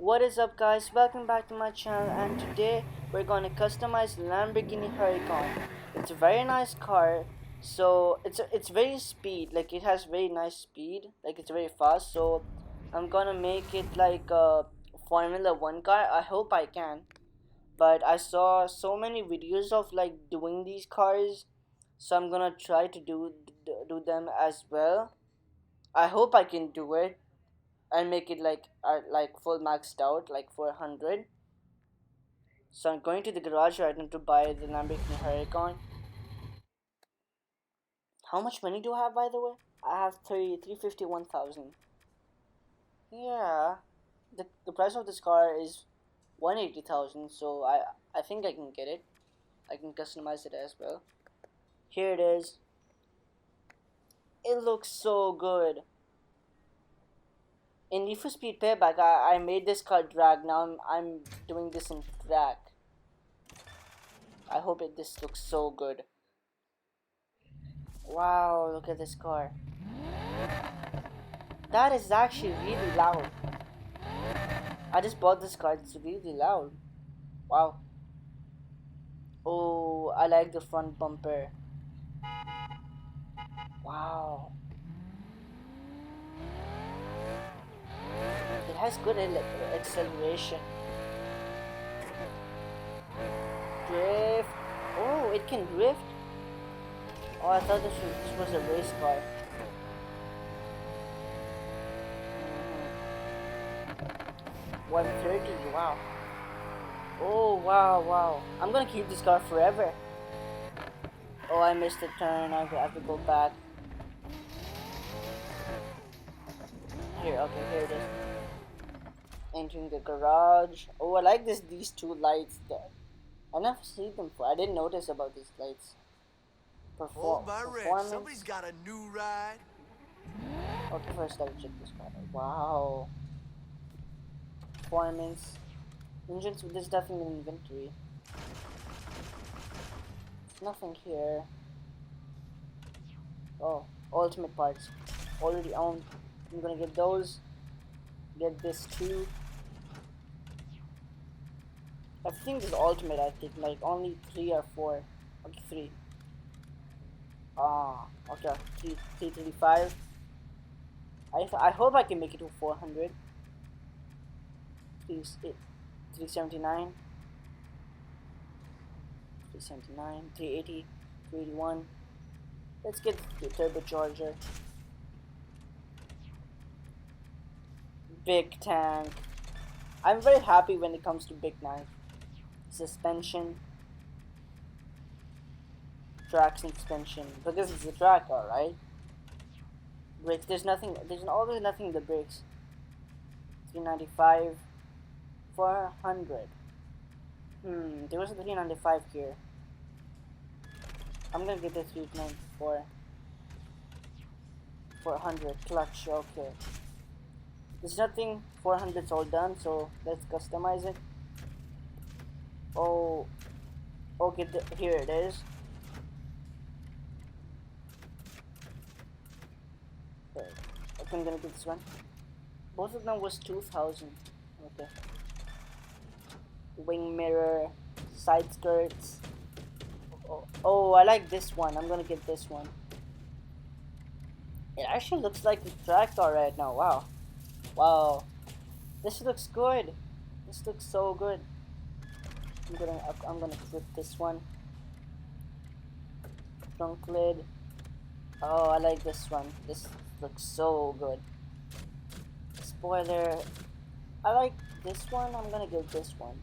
What is up guys, welcome back to my channel, and today we're going to customize Lamborghini Huracan. It's a very nice car, so it's very speed, like it has very nice speed, like it's very fast, so I'm gonna make it like a Formula 1 car. I hope I can, but I saw so many videos of like doing these cars, so I'm gonna try to do them as well. I hope I can do it and make it like full maxed out, like 400. So I'm going to the garage right now to buy the Lamborghini Huracan. How much money do I have, by the way? I have 351,000. Yeah, the price of this car is 180,000. So I think I can get it. I can customize it as well. Here it is. It looks so good. In Need for Speed Payback, I made this car drag. Now I'm doing this in drag. I hope this looks so good. Wow, look at this car. That is actually really loud. I just bought this car, it's really loud. Wow. Oh, I like the front bumper. Wow. It has good acceleration. Drift. Oh, it can drift? Oh, I thought this was a race car. 130, wow. Oh, wow, wow. I'm gonna keep this car forever. Oh, I missed a turn. I have to go back. Here, okay, here it is. Entering the garage. Oh, I like these two lights there. I never seen them before. I didn't notice about these lights. Hold my wreck. Performance. Somebody's got a new ride. Okay, first I'll check this car. Wow. Performance. Engines, there's nothing in inventory. Nothing here. Oh, ultimate parts. Already owned. I'm gonna get those. Get this too. Everything is ultimate, I think. Like only 3 or 4. Okay, 3. Okay. 335. I hope I can make it to 400. 379. 379. 380. 381. Let's get the turbocharger. Big tank. I'm very happy when it comes to big tank. Suspension. Traction suspension. Because it's a track car, right? Brakes. There's always nothing in the brakes. 395. 400. There was a 395 here. I'm gonna get the 394. 400 clutch, okay. There's nothing, 400's all done, so let's customize it. Oh, okay, here it is. Okay, I'm gonna get this one. Both of them was 2,000. Okay. Wing mirror, side skirts. Oh, I like this one. I'm gonna get this one. It actually looks like a track car right now. Wow. Wow. This looks good. This looks so good. I'm gonna flip this one. Trunk lid. Oh, I like this one. This looks so good. Spoiler. I like this one. I'm gonna get this one.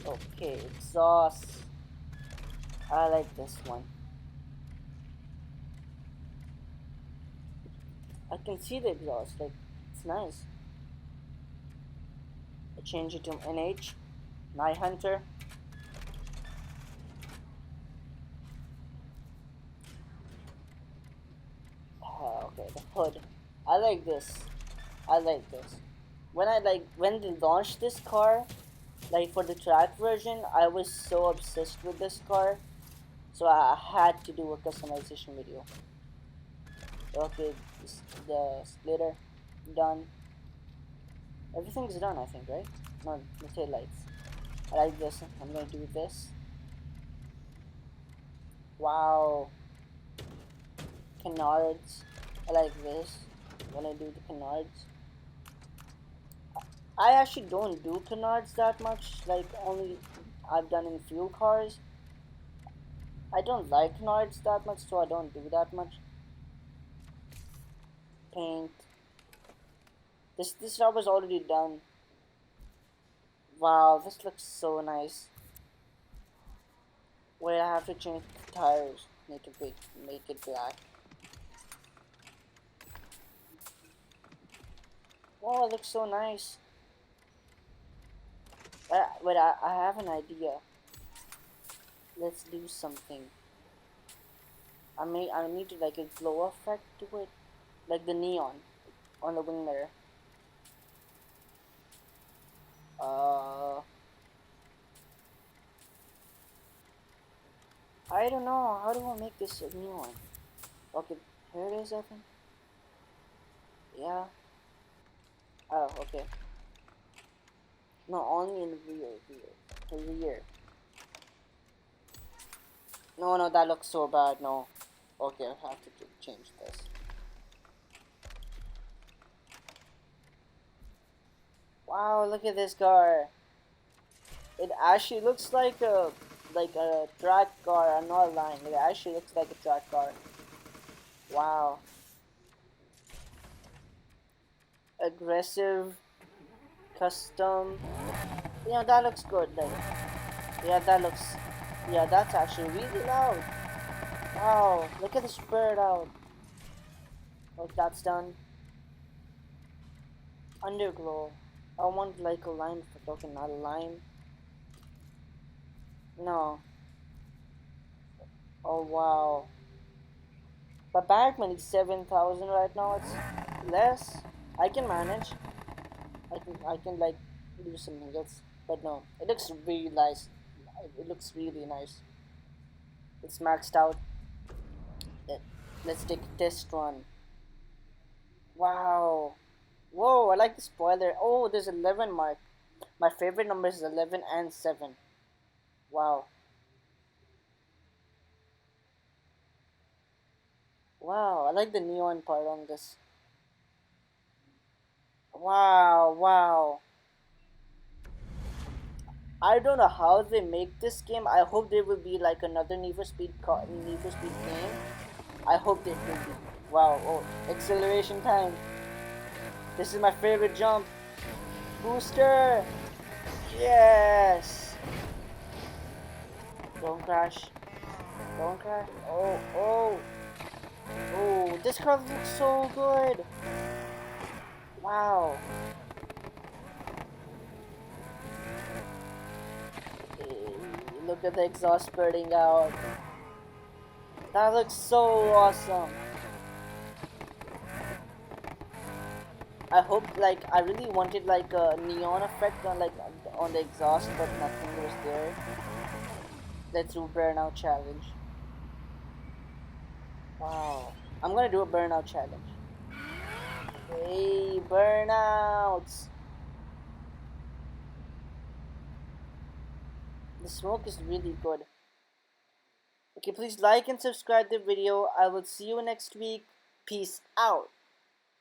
Okay, exhaust. I like this one. I can see the exhaust, like, it's nice. I change it to NH, Night Hunter. Okay, the hood. I like this. I like this. When they launched this car, like for the track version, I was so obsessed with this car, so I had to do a customization video. Okay, the splitter done. Everything's done, I think, right? No, the tail lights. I like this. I'm gonna do this. Wow, canards. I like this. When I do the canards, I actually don't do canards that much. Like only I've done in few cars. I don't like canards that much, so I don't do that much. Paint. This job is already done. Wow, this looks so nice. Wait, I have to change the tires. Make it black. Wow, it looks so nice. Wait, I have an idea. Let's do something. I need to like a glow effect to it, like the neon on the wing mirror. Uh, I don't know. How do I make this a neon? Okay, here it is. I think. Yeah. Oh, okay. No, only in the rear. No, no, that looks so bad. No. Okay, I have to change this. Wow, look at this car. It actually looks like a track car. I'm not lying. It actually looks like a track car. Wow. Aggressive, custom. That looks good. Like, yeah, that looks. Yeah, that's actually really loud. Wow, look at the spread out. Oh, that's done. Underglow. I want like a lime effect. Okay, not a lime. No. Oh wow. But Batman is 7,000 right now. It's less. I can manage. I can like do something else. But no, it looks really nice. It looks really nice. It's maxed out. Let, let's take a test run. Wow. Whoa, I like the spoiler. Oh, there's 11 mark. My favorite numbers is 11 and 7. Wow. Wow, I like the neon part on this. Wow, wow. I don't know how they make this game. I hope there will be like another Need for Speed game. I hope there will be. Wow, oh, acceleration time. This is my favorite jump. Booster! Yes! Don't crash. Don't crash. Oh, oh, oh, this car looks so good. Wow. Eh, look at the exhaust spurting out. That looks so awesome. I hope like I really wanted like a neon effect on the exhaust, but nothing was there. Let's do burnout challenge. Wow. I'm gonna do a burnout challenge. Hey, burnouts! The smoke is really good. Okay, please like and subscribe the video. I will see you next week. Peace out.